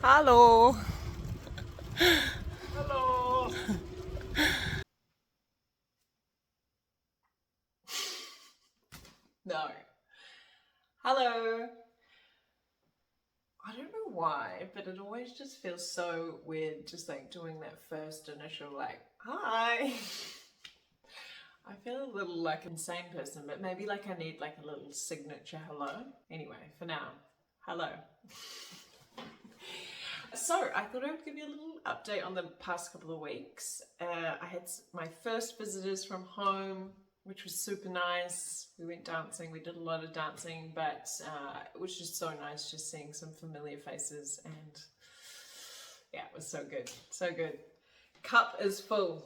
Hallo. Hello. No. Hello. I don't know why, but it always just feels so weird just like doing that first initial like, hi. I feel a little like insane person, but maybe like I need like a little signature hello. Anyway, for now, hello. So I thought I would give you a little update on the past couple of weeks. I had my first visitors from home, which was super nice. We went dancing, we did a lot of dancing, but it was just so nice just seeing some familiar faces, and yeah, it was so good, so good. Cup is full.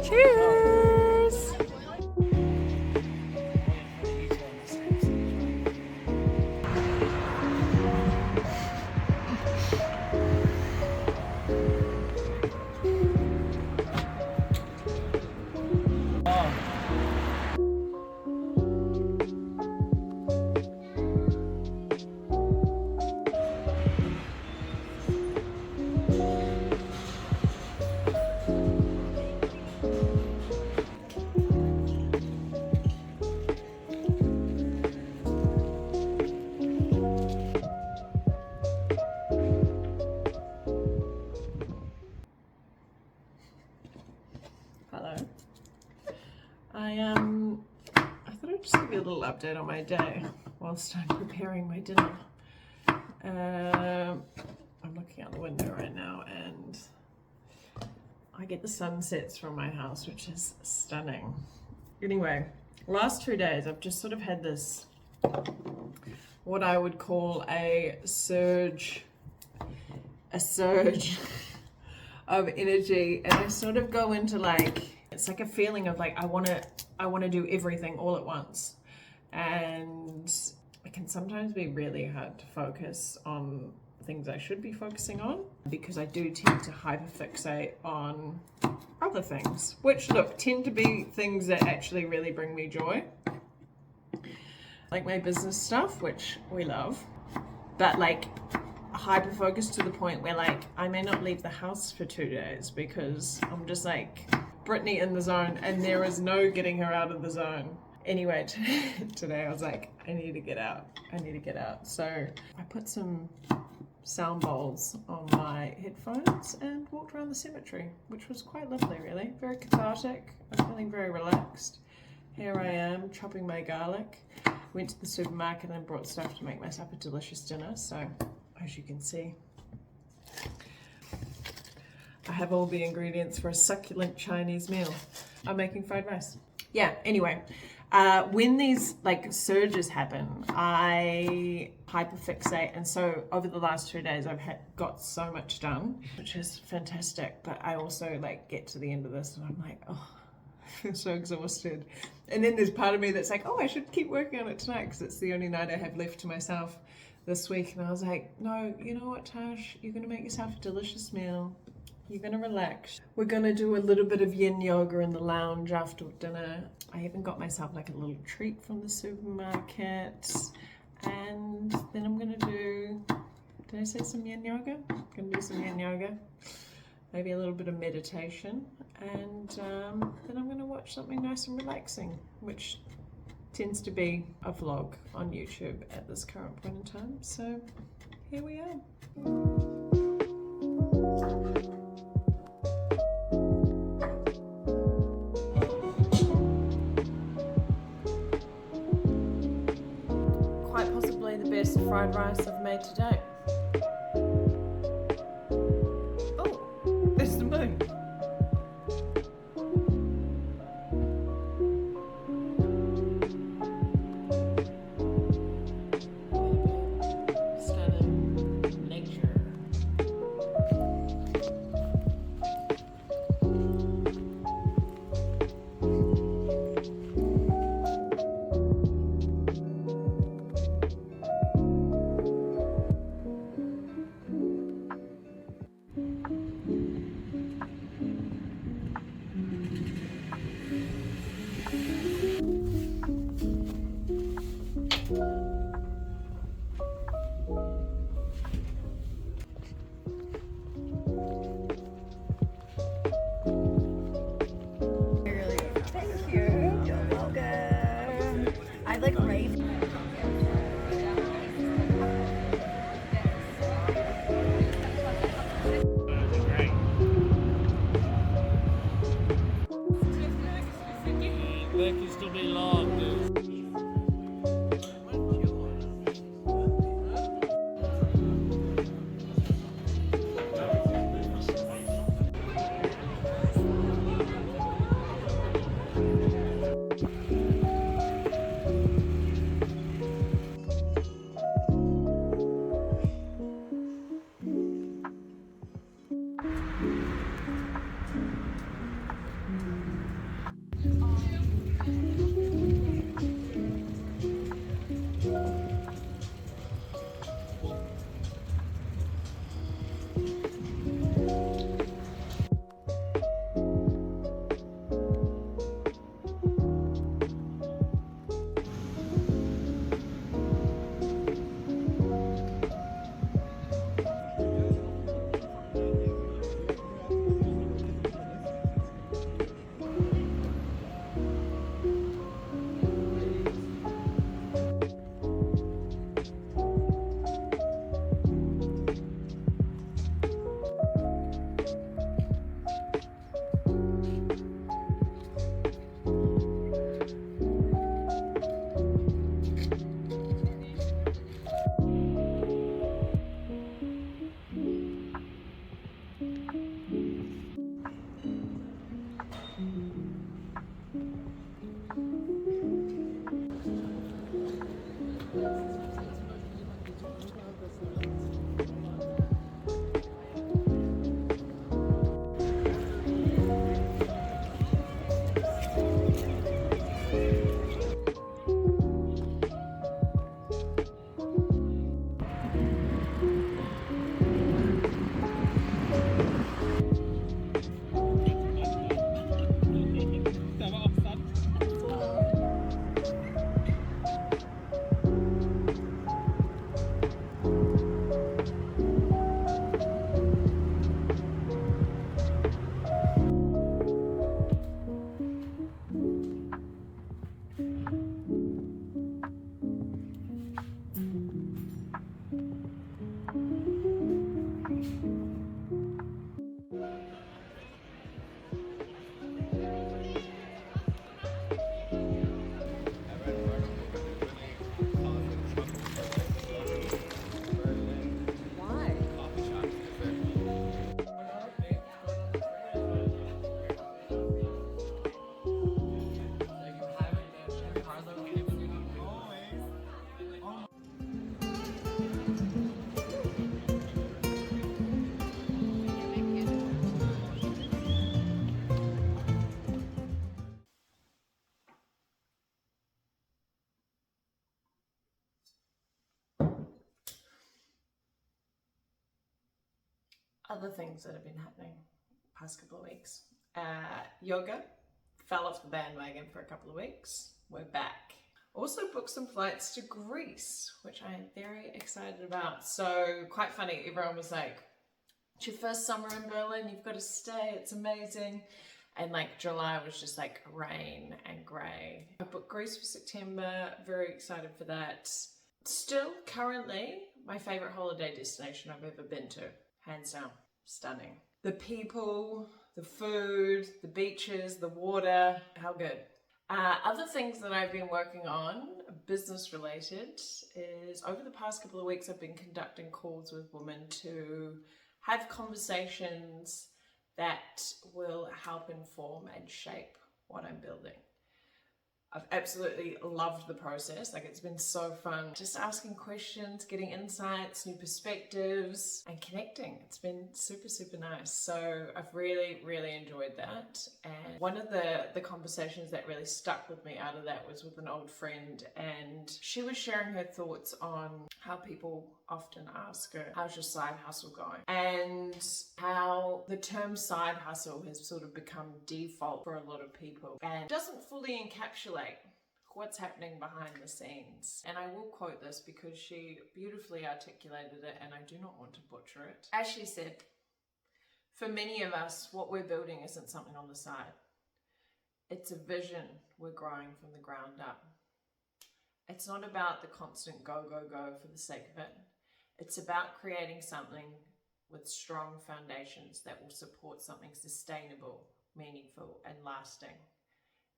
Cheers! Hello. I thought I'd just give you a little update on my day whilst I'm preparing my dinner. I'm looking out the window right now and I get the sunsets from my house, which is stunning. Anyway, last 2 days I've just sort of had this, what I would call a surge of energy, and I sort of go into like, it's like a feeling of like I want to do everything all at once, and it can sometimes be really hard to focus on things I should be focusing on because I do tend to hyperfixate on other things, which look tend to be things that actually really bring me joy, like my business stuff, which we love, but like hyper focused to the point where like I may not leave the house for 2 days because I'm just like Brittany in the zone and there is no getting her out of the zone. Anyway, today I was like, I need to get out. So I put some sound bowls on my headphones and walked around the cemetery, which was quite lovely, really. Very cathartic. I'm feeling very relaxed. Here I am chopping my garlic. Went to the supermarket and brought stuff to make myself a delicious dinner. So as you can see, I have all the ingredients for a succulent Chinese meal. I'm making fried rice. Yeah, anyway, when these like surges happen, I hyperfixate, and so over the last 2 days I've got so much done, which is fantastic, but I also like get to the end of this and I'm like, oh, I feel so exhausted. And then there's part of me that's like, oh, I should keep working on it tonight because it's the only night I have left to myself this week. And I was like, no, you know what, Tash, you're gonna make yourself a delicious meal. You're gonna relax. We're gonna do a little bit of yin yoga in the lounge after dinner. I even got myself like a little treat from the supermarket. And then I'm gonna do, did I say some yin yoga? I'm gonna do some yin yoga. Maybe a little bit of meditation. And then I'm gonna watch something nice and relaxing, which tends to be a vlog on YouTube at this current point in time. So here we are. Quite possibly the best fried rice I've made today. Oh, there's the moon. Stunning nature. Other things that have been happening past couple of weeks. Yoga. Fell off the bandwagon for a couple of weeks. We're back. Also booked some flights to Greece, which I am very excited about. So quite funny, everyone was like, it's your first summer in Berlin, you've got to stay, it's amazing. And like July was just like rain and grey. I booked Greece for September, very excited for that. Still currently my favourite holiday destination I've ever been to, hands down, stunning. The people, the food, the beaches, the water, how good. Other things that I've been working on, business related, is over the past couple of weeks I've been conducting calls with women to have conversations that will help inform and shape what I'm building. I've absolutely loved the process. Like, it's been so fun just asking questions, getting insights, new perspectives, and connecting. It's been super, super nice. So I've really, really enjoyed that. And one of the conversations that really stuck with me out of that was with an old friend, and she was sharing her thoughts on how people often ask her, how's your side hustle going? And how the term side hustle has sort of become default for a lot of people and doesn't fully encapsulate what's happening behind the scenes. And I will quote this because she beautifully articulated it and I do not want to butcher it. As she said, for many of us, what we're building isn't something on the side. It's a vision we're growing from the ground up. It's not about the constant go, go, go for the sake of it. It's about creating something with strong foundations that will support something sustainable, meaningful, and lasting.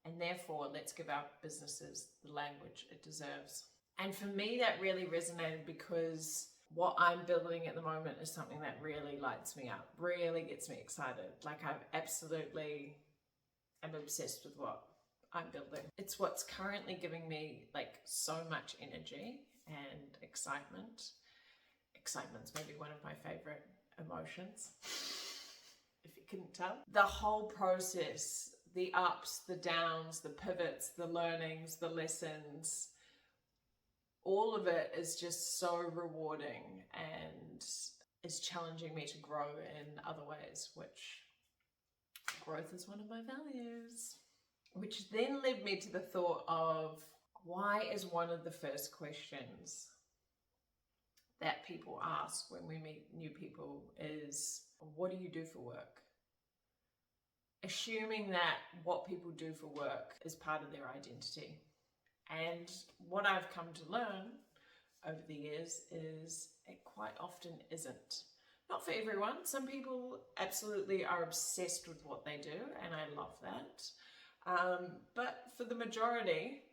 And therefore, let's give our businesses the language it deserves. And for me, that really resonated because what I'm building at the moment is something that really lights me up, really gets me excited. Like, I absolutely am obsessed with what I'm building. It's what's currently giving me like so much energy and excitement. Excitement's maybe one of my favorite emotions, if you couldn't tell. The whole process, the ups, the downs, the pivots, the learnings, the lessons, all of it is just so rewarding and is challenging me to grow in other ways, which growth is one of my values. Which then led me to the thought of, why is one of the first questions that people ask when we meet new people is, what do you do for work? Assuming that what people do for work is part of their identity. And what I've come to learn over the years is it quite often isn't. Not for everyone. Some people absolutely are obsessed with what they do, and I love that. But for the majority,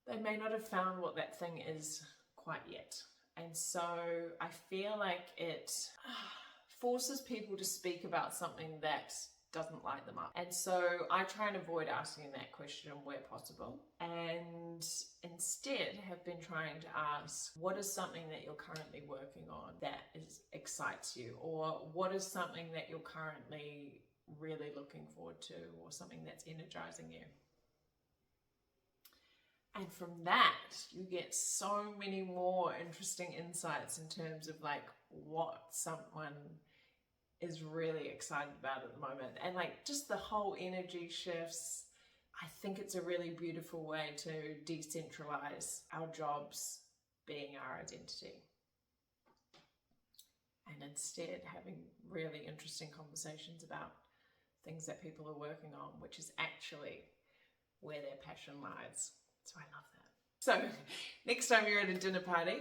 they may not have found what that thing is quite yet. And so I feel like it forces people to speak about something that doesn't light them up. And so I try and avoid asking that question where possible, and instead have been trying to ask, what is something that you're currently working on that excites you? Or what is something that you're currently really looking forward to, or something that's energizing you? And from that, you get so many more interesting insights in terms of like what someone is really excited about at the moment. And like just the whole energy shifts. I think it's a really beautiful way to decentralize our jobs being our identity. And instead having really interesting conversations about things that people are working on, which is actually where their passion lies. So I love that. So next time you're at a dinner party,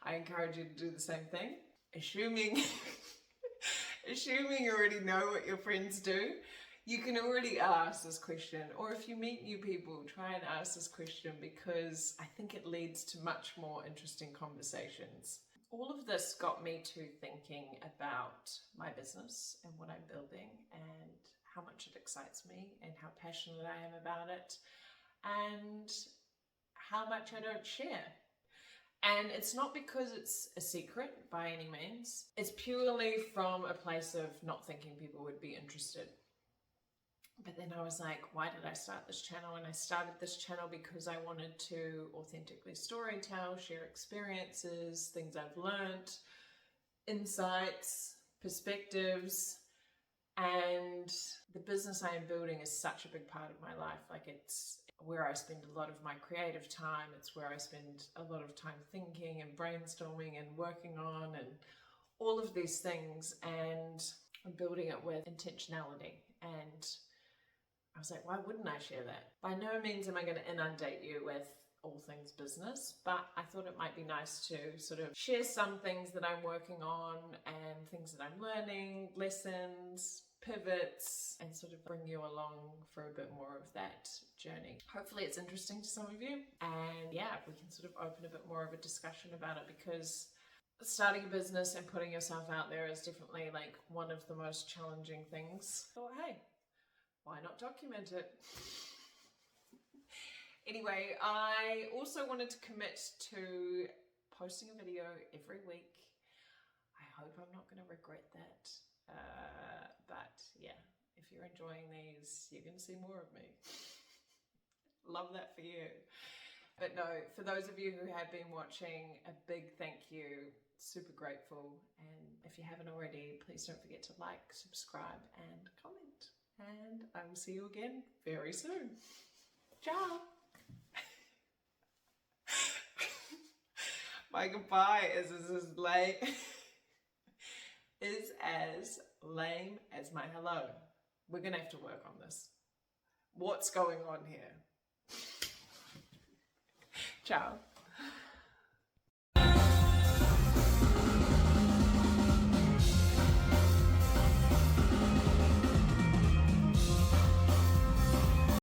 I encourage you to do the same thing. Assuming you already know what your friends do, you can already ask this question. Or if you meet new people, try and ask this question, because I think it leads to much more interesting conversations. All of this got me to thinking about my business and what I'm building and how much it excites me and how passionate I am about it and how much I don't share. And it's not because it's a secret by any means. It's purely from a place of not thinking people would be interested. But then I was like, why did I start this channel? And I started this channel because I wanted to authentically storytell, share experiences, things I've learned, insights, perspectives. And the business I am building is such a big part of my life. Like, it's where I spend a lot of my creative time. It's where I spend a lot of time thinking and brainstorming and working on and all of these things. And I'm building it with intentionality. And I was like, why wouldn't I share that? By no means am I going to inundate you with all things business, but I thought it might be nice to sort of share some things that I'm working on and things that I'm learning, lessons, pivots, and sort of bring you along for a bit more of that journey. Hopefully it's interesting to some of you, and yeah, we can sort of open a bit more of a discussion about it, because starting a business and putting yourself out there is definitely like one of the most challenging things. I thought, hey, why not document it? Anyway, I also wanted to commit to posting a video every week. I hope I'm not going to regret that. But yeah, if you're enjoying these, you're going to see more of me. Love that for you. But no, for those of you who have been watching, a big thank you. Super grateful. And if you haven't already, please don't forget to like, subscribe, and comment. And I will see you again very soon. Ciao. My goodbye is as lame as my hello. We're gonna have to work on this. What's going on here? Ciao.